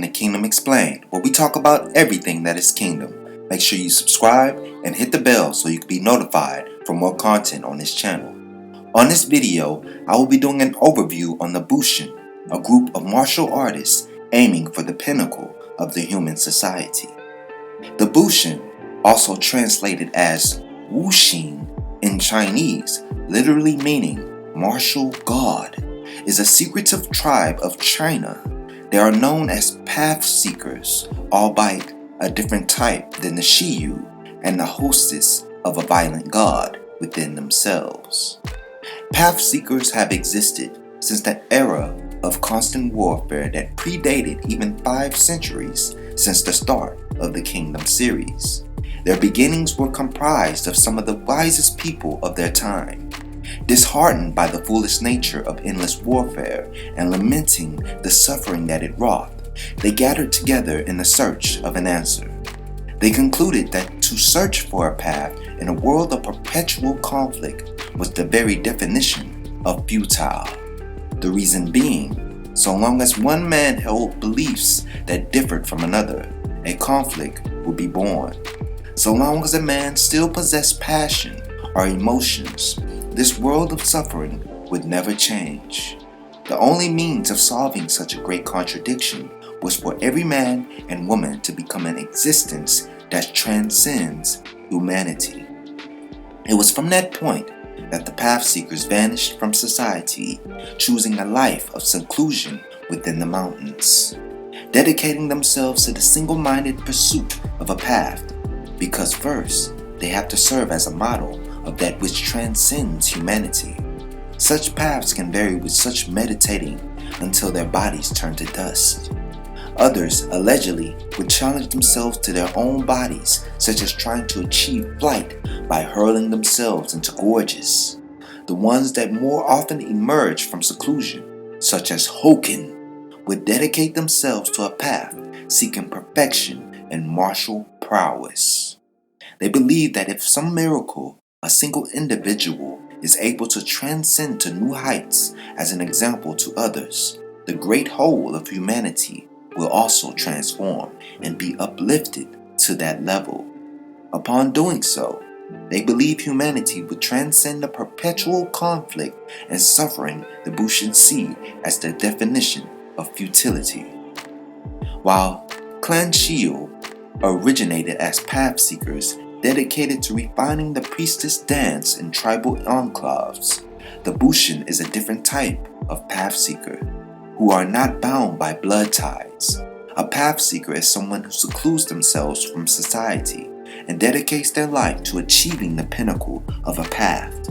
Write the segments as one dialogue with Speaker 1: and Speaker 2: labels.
Speaker 1: welcome to Kingdom Explained, where we talk about everything that is Kingdom. Make sure you subscribe and hit the bell so you can be notified for more content on this channel. On this video, I will be doing an overview on the Bushin, a group of martial artists aiming for the pinnacle of the human society. The Bushin, also translated as Wushin in Chinese, literally meaning martial god, is a secretive tribe of China. They are known as path seekers, albeit a different type than the Shiyu and the hostess of a violent god within themselves. Path seekers have existed since the era of constant warfare that predated even 5 centuries since the start of the Kingdom series. Their beginnings were comprised of some of the wisest people of their time. Disheartened by the foolish nature of endless warfare and lamenting the suffering that it wrought, they gathered together in the search of an answer. They concluded that to search for a path in a world of perpetual conflict was the very definition of futile. The reason being, so long as one man held beliefs that differed from another, a conflict would be born. So long as a man still possessed passion or emotions, this world of suffering would never change. The only means of solving such a great contradiction was for every man and woman to become an existence that transcends humanity. It was from that point that the path seekers vanished from society, choosing a life of seclusion within the mountains, dedicating themselves to the single-minded pursuit of a path, because first they have to serve as a model of that which transcends humanity. Such paths can vary with such meditating until their bodies turn to dust. Others, allegedly, would challenge themselves to their own bodies, such as trying to achieve flight by hurling themselves into gorges. The ones that more often emerge from seclusion, such as Hoken, would dedicate themselves to a path seeking perfection and martial prowess. They believe that if some miracle a single individual is able to transcend to new heights as an example to others, the great whole of humanity will also transform and be uplifted to that level. Upon doing so, they believe humanity would transcend the perpetual conflict and suffering the Bushin see as their definition of futility. While Clan Shiyu originated as path seekers dedicated to refining the priestess dance in tribal enclaves, the Bushin is a different type of path seeker who are not bound by blood ties. A path seeker is someone who secludes themselves from society and dedicates their life to achieving the pinnacle of a path.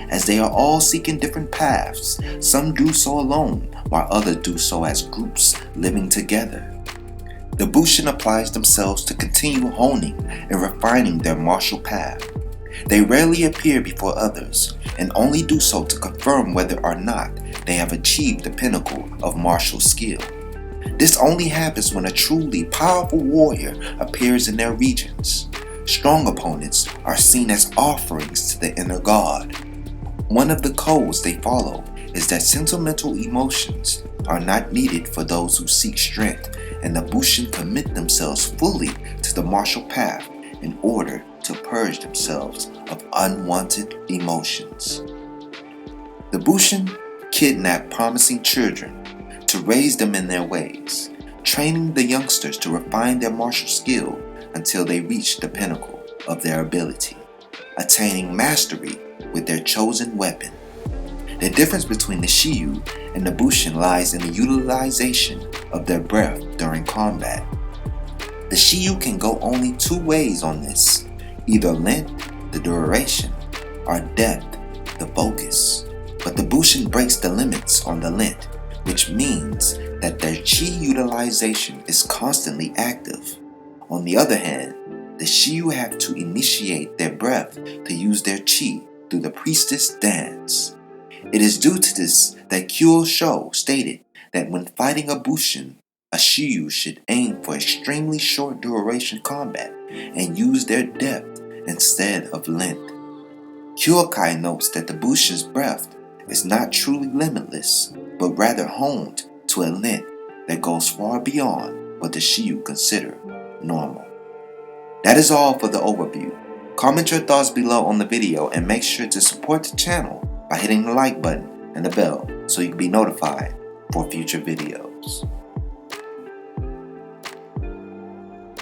Speaker 1: As they are all seeking different paths, some do so alone while others do so as groups living together. The Bushin applies themselves to continue honing and refining their martial path. They rarely appear before others and only do so to confirm whether or not they have achieved the pinnacle of martial skill. This only happens when a truly powerful warrior appears in their regions. Strong opponents are seen as offerings to the inner god. One of the codes they follow is that sentimental emotions are not needed for those who seek strength, and the Bushin commit themselves fully to the martial path in order to purge themselves of unwanted emotions. The Bushin kidnap promising children to raise them in their ways, training the youngsters to refine their martial skill until they reach the pinnacle of their ability, attaining mastery with their chosen weapon. The difference between the Shiyu and the Bushin lies in the utilization of their breath during combat. The Shiyu can go only 2 ways on this, either length, the duration, or depth, the focus. But the Bushin breaks the limits on the length, which means that their chi utilization is constantly active. On the other hand, the Shiyu have to initiate their breath to use their chi through the priestess dance. It is due to this that Kyosho stated that when fighting a Bushin, a Shiyu should aim for extremely short duration combat and use their depth instead of length. Kyokai notes that the Bushin's breath is not truly limitless, but rather honed to a length that goes far beyond what does Shiyu consider normal? That is all for the overview. Comment your thoughts below on the video and make sure to support the channel by hitting the like button and the bell so you can be notified for future videos.